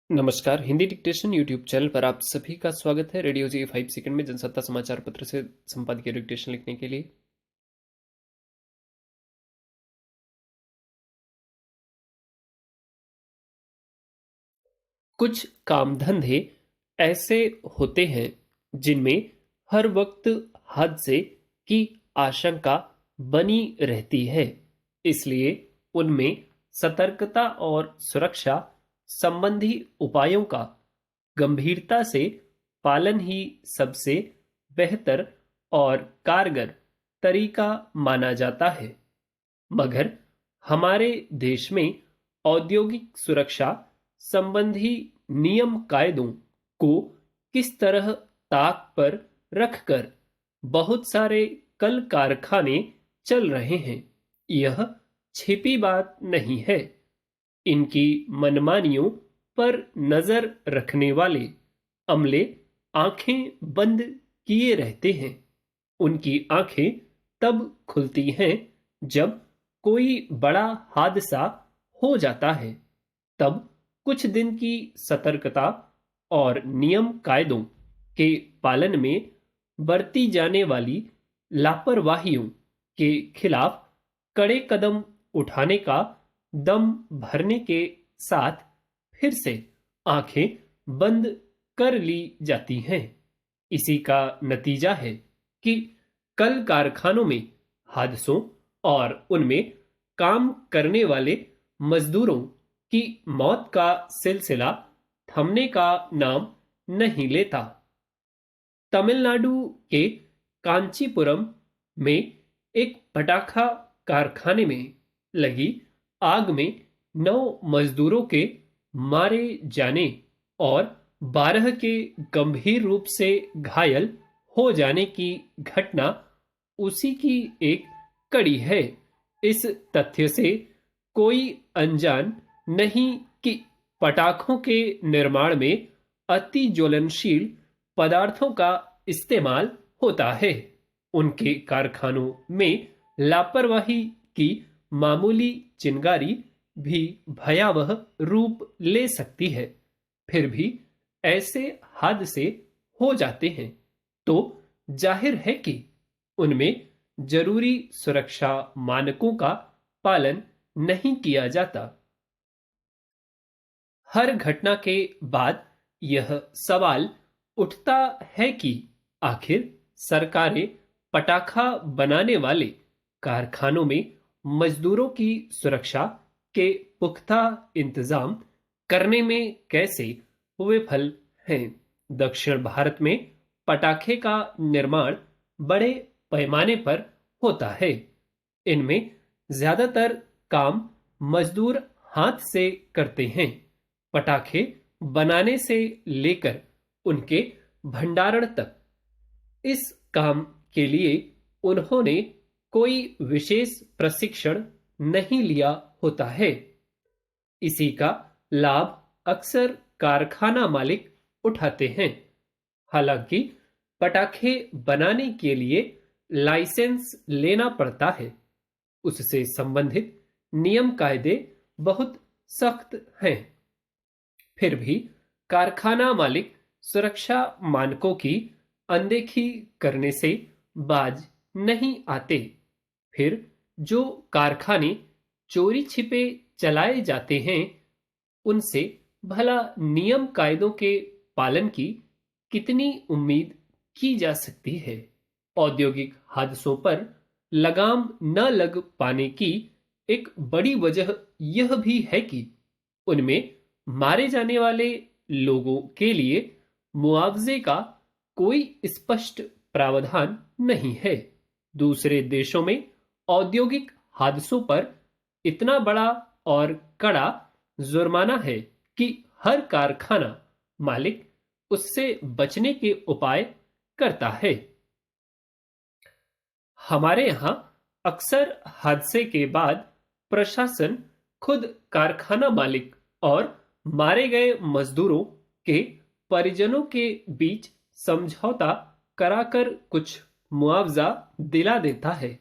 नमस्कार। Hindi dictation YouTube channel पर आप सभी का स्वागत है। रेडियो जी 5 सेकंड में जनसत्ता समाचार पत्र से संपादकीय डिक्टेशन लिखने के लिए कुछ काम धंधे ऐसे होते हैं जिनमें हर वक्त हादसे की आशंका बनी रहती है, इसलिए उनमें सतर्कता और सुरक्षा संबंधी उपायों का गंभीरता से पालन ही सबसे बेहतर और कारगर तरीका माना जाता है। मगर हमारे देश में औद्योगिक सुरक्षा संबंधी नियम कायदों को किस तरह ताक पर रखकर बहुत सारे कल कारखाने चल रहे हैं, यह छिपी बात नहीं है। इनकी मनमानियों पर नजर रखने वाले अमले आंखें बंद किए रहते हैं। उनकी आंखें तब खुलती हैं जब कोई बड़ा हादसा हो जाता है। तब कुछ दिन की सतर्कता और नियम कायदों के पालन में बरती जाने वाली लापरवाहियों के खिलाफ कड़े कदम उठाने का दम भरने के साथ फिर से आंखें बंद कर ली जाती हैं। इसी का नतीजा है कि कल कारखानों में हादसों और उनमें काम करने वाले मजदूरों की मौत का सिलसिला थमने का नाम नहीं लेता। तमिलनाडु के कांचीपुरम में एक पटाखा कारखाने में लगी आग में 9 मजदूरों के मारे जाने और 12 के गंभीर रूप से घायल हो जाने की घटना उसी की एक कड़ी है। इस तथ्य से कोई अनजान नहीं कि पटाखों के निर्माण में अति ज्वलनशील पदार्थों का इस्तेमाल होता है। उनके कारखानों में लापरवाही की मामूली चिंगारी भी भयावह रूप ले सकती है। फिर भी ऐसे हादसे हो जाते हैं तो जाहिर है कि उनमें जरूरी सुरक्षा मानकों का पालन नहीं किया जाता। हर घटना के बाद यह सवाल उठता है कि आखिर सरकारें पटाखा बनाने वाले कारखानों में मजदूरों की सुरक्षा के पुख्ता इंतजाम करने में कैसे विफल हैं। दक्षिण भारत में पटाखे का निर्माण बड़े पैमाने पर होता है। इनमें ज्यादातर काम मजदूर हाथ से करते हैं। पटाखे बनाने से लेकर उनके भंडारण तक इस काम के लिए उन्होंने कोई विशेष प्रशिक्षण नहीं लिया होता है। इसी का लाभ अक्सर कारखाना मालिक उठाते हैं। हालांकि पटाखे बनाने के लिए लाइसेंस लेना पड़ता है। उससे संबंधित नियम कायदे बहुत सख्त हैं। फिर भी कारखाना मालिक सुरक्षा मानकों की अनदेखी करने से बाज नहीं आते। फिर जो कारखाने चोरी छिपे चलाए जाते हैं उनसे भला नियम कायदों के पालन की कितनी उम्मीद की जा सकती है। औद्योगिक हादसों पर लगाम न लग पाने की एक बड़ी वजह यह भी है कि उनमें मारे जाने वाले लोगों के लिए मुआवजे का कोई स्पष्ट प्रावधान नहीं है। दूसरे देशों में औद्योगिक हादसों पर इतना बड़ा और कड़ा जुर्माना है कि हर कारखाना मालिक उससे बचने के उपाय करता है। हमारे यहां अक्सर हादसे के बाद प्रशासन खुद कारखाना मालिक और मारे गए मजदूरों के परिजनों के बीच समझौता कराकर कुछ मुआवजा दिला देता है।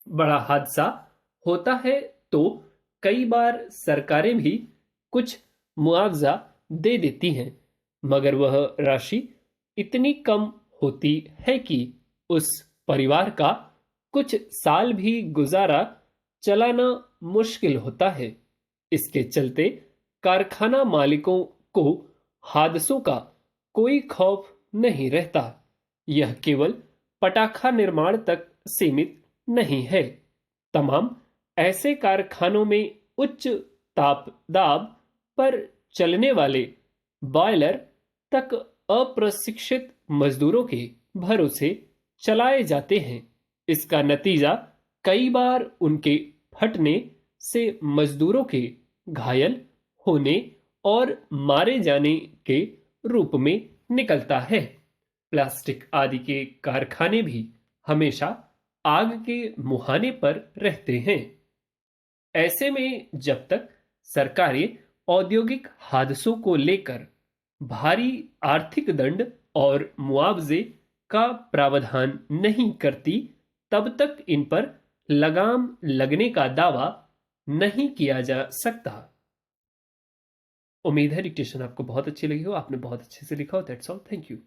बड़ा हादसा होता है तो कई बार सरकारें भी कुछ मुआवजा दे देती हैं, मगर वह राशि इतनी कम होती है कि उस परिवार का कुछ साल भी गुजारा चलाना मुश्किल होता है। इसके चलते कारखाना मालिकों को हादसों का कोई खौफ नहीं रहता। यह केवल पटाखा निर्माण तक सीमित नहीं है। तमाम ऐसे कारखानों में उच्च ताप दाब पर चलने वाले बॉयलर तक अप्रशिक्षित मजदूरों के भरोसे चलाए जाते हैं। इसका नतीजा कई बार उनके फटने से मजदूरों के घायल होने और मारे जाने के रूप में निकलता है। प्लास्टिक आदि के कारखाने भी हमेशा आग के मुहाने पर रहते हैं। ऐसे में जब तक सरकारें औद्योगिक हादसों को लेकर भारी आर्थिक दंड और मुआवजे का प्रावधान नहीं करती, तब तक इन पर लगाम लगने का दावा नहीं किया जा सकता। उम्मीद है डिक्टेशन आपको बहुत अच्छी लगी हो, आपने बहुत अच्छे से लिखा हो। That's all, thank you.